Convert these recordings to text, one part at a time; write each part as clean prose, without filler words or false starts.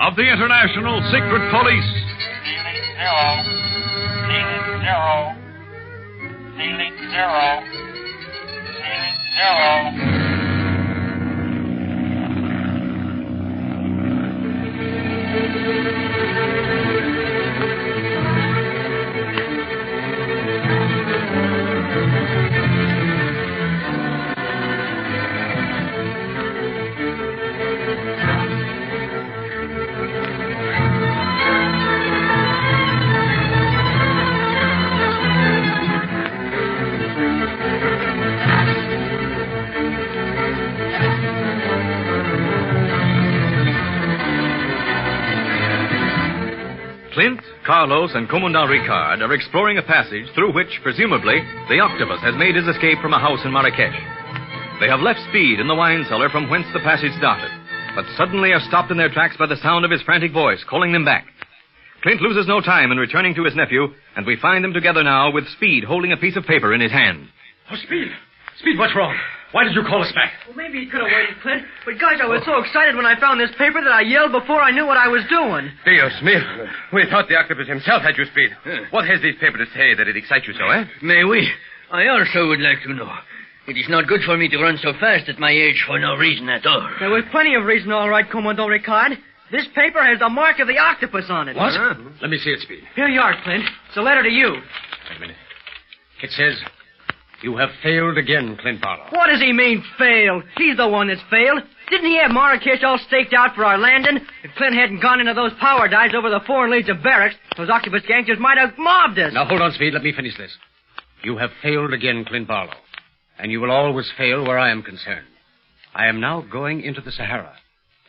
of the International Secret Police. Ceiling zero. Ceiling zero. Ceiling zero. Clint, Carlos, and Commandant Ricard are exploring a passage through which, presumably, the Octopus has made his escape from a house in Marrakesh. They have left Speed in the wine cellar from whence the passage started, but suddenly are stopped in their tracks by the sound of his frantic voice, calling them back. Clint loses no time in returning to his nephew, and we find them together now with Speed holding a piece of paper in his hand. Oh, Speed! Speed, what's wrong? Why did you call us back? Well, maybe he could have waited, Clint. But, gosh, I was so excited when I found this paper that I yelled before I knew what I was doing. Dios mío. We thought the Octopus himself had you, Speed. What has this paper to say that it excites you so, eh? Mais oui. I also would like to know. It is not good for me to run so fast at my age for no reason at all. There was plenty of reason, all right, Commandant Ricard. This paper has the mark of the Octopus on it. What? Let me see it, Speed. Here you are, Clint. It's a letter to you. Wait a minute. It says, "You have failed again, Clint Barlow." What does he mean, failed? He's the one that's failed. Didn't he have Marrakesh all staked out for our landing? If Clint hadn't gone into those power dives over the foreign leads of barracks, those Octopus gangsters might have mobbed us. Now, hold on, Speed. Let me finish this. You have failed again, Clint Barlow. And you will always fail where I am concerned. I am now going into the Sahara.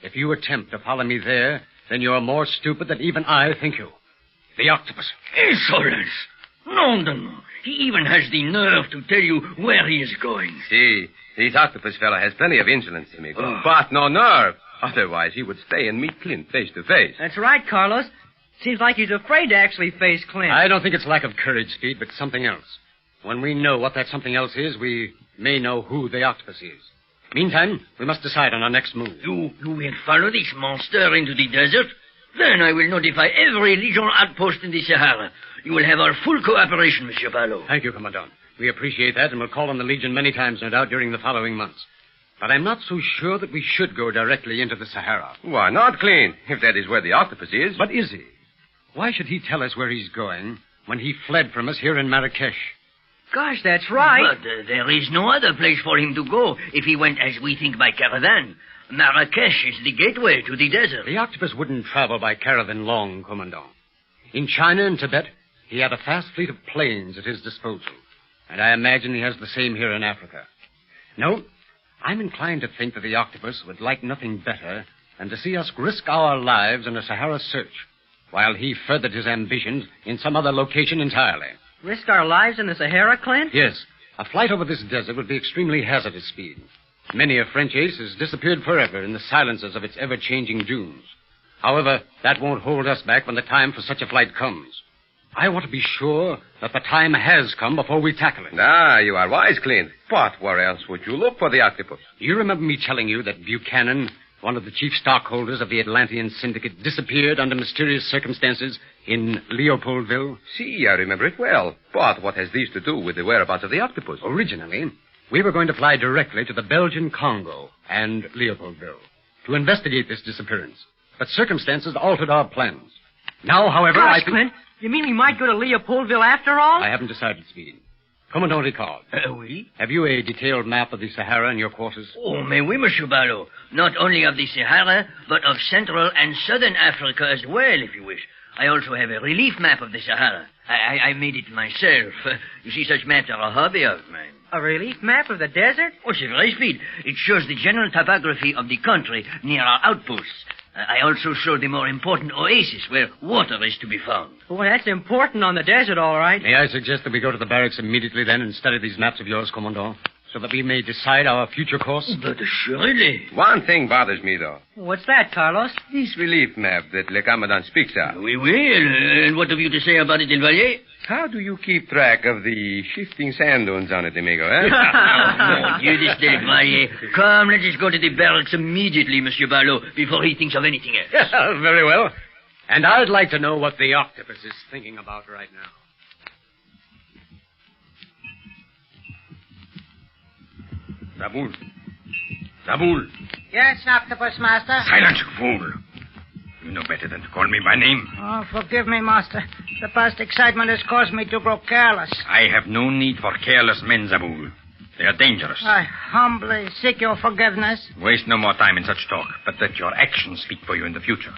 If you attempt to follow me there, then you are more stupid than even I think you. The Octopus. Insolence! No. He even has the nerve to tell you where he is going. See, this Octopus fellow has plenty of insolence, amigo. But no nerve. Otherwise, he would stay and meet Clint face to face. That's right, Carlos. Seems like he's afraid to actually face Clint. I don't think it's lack of courage, Speed, but something else. When we know what that something else is, we may know who the Octopus is. Meantime, we must decide on our next move. You will follow this monster into the desert? Then I will notify every Legion outpost in the Sahara. You will have our full cooperation, Monsieur Barlow. Thank you, Commandant. We appreciate that, and we'll call on the Legion many times, no doubt, during the following months. But I'm not so sure that we should go directly into the Sahara. Why not, Clint? If that is where the Octopus is. But is he? Why should he tell us where he's going when he fled from us here in Marrakesh? Gosh, that's right. But there is no other place for him to go if he went, as we think, by caravan. Marrakesh is the gateway to the desert. The Octopus wouldn't travel by caravan long, Commandant. In China and Tibet, he had a fast fleet of planes at his disposal. And I imagine he has the same here in Africa. No, I'm inclined to think that the Octopus would like nothing better than to see us risk our lives in a Sahara search, while he furthered his ambitions in some other location entirely. Risk our lives in the Sahara, Clint? Yes. A flight over this desert would be extremely hazardous, Speed. Many a French ace has disappeared forever in the silences of its ever-changing dunes. However, that won't hold us back when the time for such a flight comes. I want to be sure that the time has come before we tackle it. Ah, you are wise, Clint. But where else would you look for the Octopus? Do you remember me telling you that Buchanan, one of the chief stockholders of the Atlantean Syndicate, disappeared under mysterious circumstances in Leopoldville? See, I remember it well. But what has this to do with the whereabouts of the Octopus? Originally, we were going to fly directly to the Belgian Congo and Leopoldville to investigate this disappearance. But circumstances altered our plans. Now, however, Gosh, Clint, you mean we might go to Leopoldville after all? I haven't decided, Speed. Commandant Ricard. Oui? Have you a detailed map of the Sahara in your quarters? Oh, mais oui, Monsieur Barlow. Not only of the Sahara, but of Central and Southern Africa as well, if you wish. I also have a relief map of the Sahara. I made it myself. You see, such maps are a hobby of mine. A relief map of the desert? Oh, c'est vrai, Speed. It shows the general topography of the country near our outposts. I also show the more important oasis where water is to be found. Well, that's important on the desert, all right. May I suggest that we go to the barracks immediately then and study these maps of yours, Commandant, so that we may decide our future course? But surely. One thing bothers me, though. What's that, Carlos? This relief map that Le Commandant speaks of. Oui, and what have you to say about it, Elliott? How do you keep track of the shifting sand dunes on it, amigo, eh? You this day, Barney. Come, let us go to the barracks immediately, Monsieur Barlow, before he thinks of anything else. Very well. And I'd like to know what the Octopus is thinking about right now. Zabul. Zabul. Yes, Octopus, Master. Silence, you fool. You know better than to call me by name. Oh, forgive me, Master. The past excitement has caused me to grow careless. I have no need for careless men, Zabul. They are dangerous. I humbly seek your forgiveness. Waste no more time in such talk, but let your actions speak for you in the future.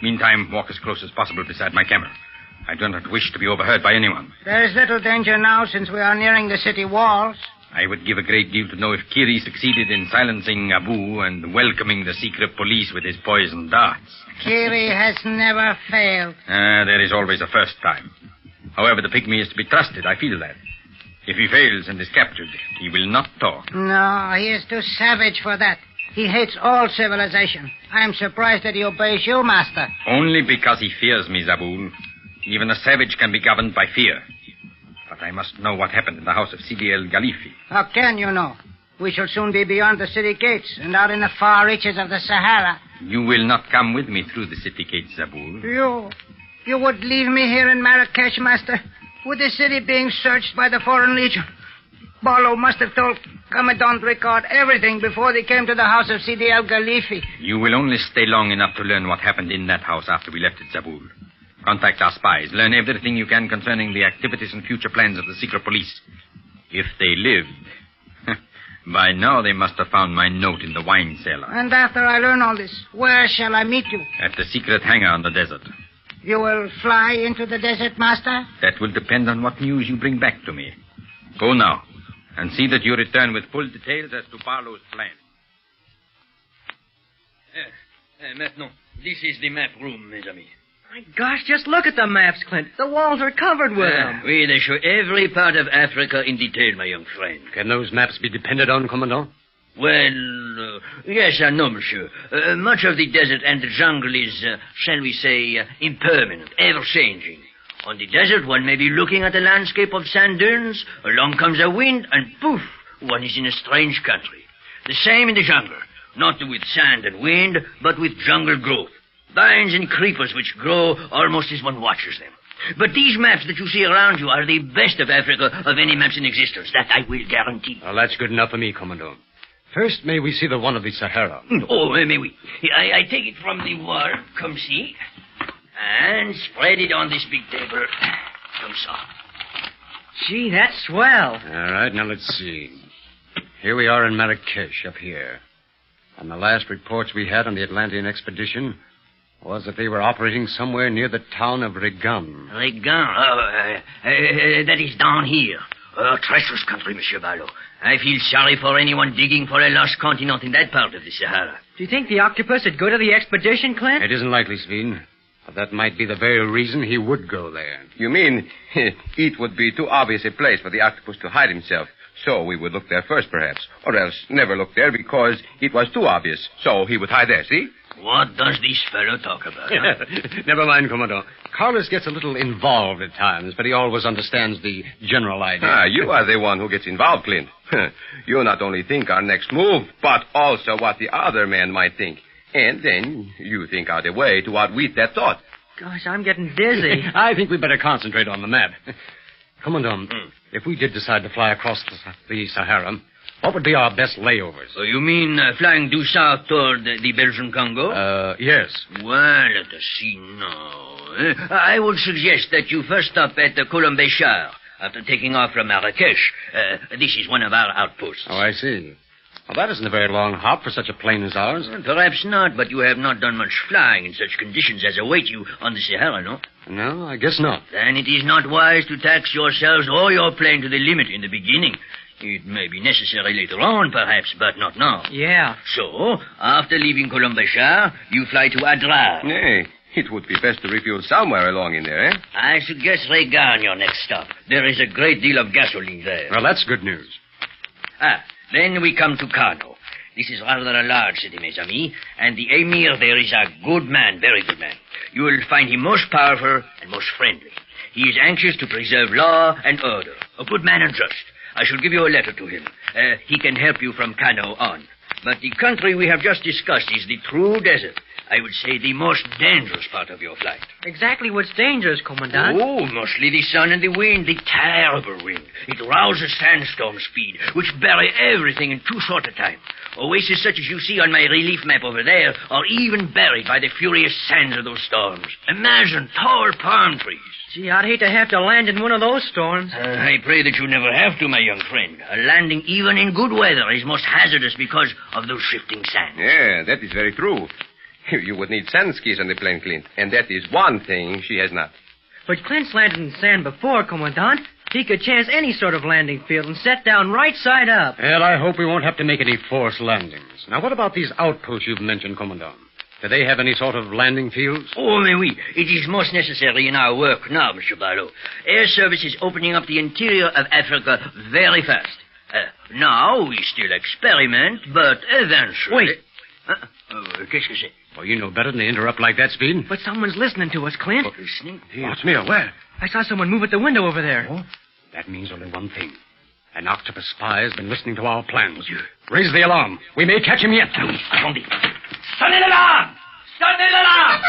Meantime, walk as close as possible beside my camera. I do not wish to be overheard by anyone. There is little danger now since we are nearing the city walls. I would give a great deal to know if Kiri succeeded in silencing Abu and welcoming the secret police with his poisoned darts. Kiri has never failed. There is always a first time. However, the pygmy is to be trusted. I feel that. If he fails and is captured, he will not talk. No, he is too savage for that. He hates all civilization. I am surprised that he obeys you, Master. Only because he fears me, Zabul. Even a savage can be governed by fear. But I must know what happened in the house of Sidi El Ghalifi. How can you know? We shall soon be beyond the city gates and out in the far reaches of the Sahara. You will not come with me through the city gates, Zabul. You would leave me here in Marrakesh, Master, with the city being searched by the Foreign Legion. Barlow must have told Commandant Ricard everything before they came to the house of Sidi El Ghalifi. You will only stay long enough to learn what happened in that house after we left it, Zabul. Contact our spies. Learn everything you can concerning the activities and future plans of the secret police. If they lived. By now they must have found my note in the wine cellar. And after I learn all this, where shall I meet you? At the secret hangar on the desert. You will fly into the desert, Master? That will depend on what news you bring back to me. Go now, and see that you return with full details as to Barlow's plan. Maintenant, this is the map room, mes amis. My gosh, just look at the maps, Clint. The walls are covered with them. Oui, they show every part of Africa in detail, my young friend. Can those maps be depended on, Commandant? Well, yes and no, monsieur. Much of the desert and the jungle is, shall we say, impermanent, ever-changing. On the desert, one may be looking at a landscape of sand dunes, along comes a wind, and poof, one is in a strange country. The same in the jungle, not with sand and wind, but with jungle growth. Vines and creepers which grow almost as one watches them. But these maps that you see around you are the best of Africa of any maps in existence. That I will guarantee. Well, that's good enough for me, Commandant. First, may we see the one of the Sahara? Oh, may we? I take it from the wall. Come see. And spread it on this big table. Come so. Gee, that's swell. All right, now let's see. Here we are in Marrakesh, up here. And the last reports we had on the Atlantean expedition was that they were operating somewhere near the town of Regan. Regan? Oh, that is down here. A treacherous country, Monsieur Barlow. I feel sorry for anyone digging for a lost continent in that part of the Sahara. Do you think the Octopus would go to the expedition, Clint? It isn't likely, Speed. But that might be the very reason he would go there. You mean it would be too obvious a place for the Octopus to hide himself, so we would look there first, perhaps. Or else never look there because it was too obvious, so he would hide there, see? What does this fellow talk about? Huh? Never mind, Commodore. Carlos gets a little involved at times, but he always understands the general idea. You are the one who gets involved, Clint. You not only think our next move, but also what the other man might think. And then you think out a way to outwit that thought. Gosh, I'm getting dizzy. I think we better concentrate on the map. Commandant, if we did decide to fly across the Sahara, what would be our best layovers? So you mean flying due south toward the Belgian Congo? Yes. Well, let us see now. I would suggest that you first stop at the Colombechar after taking off from Marrakesh. This is one of our outposts. Oh, I see. Well, that isn't a very long hop for such a plane as ours. Perhaps not, but you have not done much flying in such conditions as await you on the Sahara, no? No, I guess not. Then it is not wise to tax yourselves or your plane to the limit in the beginning. It may be necessary later on, perhaps, but not now. Yeah. So, after leaving Colombechar, you fly to Adrar. Nay, it would be best to refuel somewhere along in there, eh? I suggest Regan, your next stop. There is a great deal of gasoline there. Well, that's good news. Then we come to Kano. This is rather a large city, mes amis, and the emir there is a good man, very good man. You will find him most powerful and most friendly. He is anxious to preserve law and order. A good man and just. I shall give you a letter to him. He can help you from Kano on. But the country we have just discussed is the true desert. I would say the most dangerous part of your flight. Exactly what's dangerous, Commandant? Oh, mostly the sun and the wind, the terrible wind. It rouses sandstorm speed, which bury everything in too short a time. Oases such as you see on my relief map over there are even buried by the furious sands of those storms. Imagine tall palm trees. Gee, I'd hate to have to land in one of those storms. I pray that you never have to, my young friend. A landing, even in good weather, is most hazardous because of those shifting sands. Yeah, that is very true. You would need sand skis on the plane, Clint, and that is one thing she has not. But Clint's landed in sand before, Commandant. He could chance any sort of landing field and set down right side up. Well, I hope we won't have to make any forced landings. Now, what about these outposts you've mentioned, Commandant? Do they have any sort of landing fields? Oh, mais oui. It is most necessary in our work now, Monsieur Barlow. Air Service is opening up the interior of Africa very fast. Now, we still experiment, but eventually... Wait. Qu'est-ce que c'est? Oh, you know better than to interrupt like that, Speed. But someone's listening to us, Clint. Listening? Mcnear, where? I saw someone move at the window over there. Oh, that means only one thing. An Octopus spy has been listening to our plans. Raise the alarm. We may catch him yet. Attendez. Sonnez l'alarme! Sonnez l'alarme!